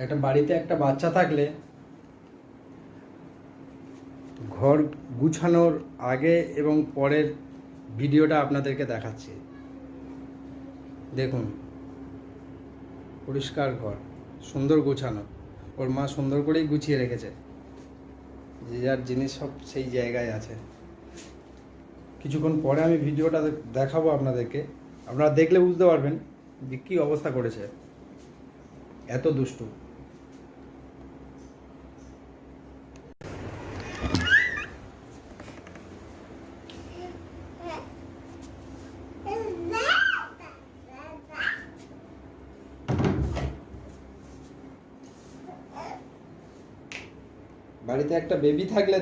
একটা বাড়িতে একটা বাচ্চা থাকলে ঘর গুছানোর আগে এবং পরের ভিডিওটা আপনাদেরকে দেখাচ্ছি। দেখুন, পরিষ্কার ঘর, সুন্দর গোছানো, ওর মা সুন্দর করেই গুছিয়ে রেখেছে, যে যার জিনিস সব সেই জায়গায় আছে। কিছুক্ষণ পরে আমি ভিডিওটা দেখাবো আপনাদেরকে, আপনারা দেখলে বুঝতে পারবেন যে কী অবস্থা করেছে, এত দুষ্টু। বাড়িতে একটা বেবি থাকলে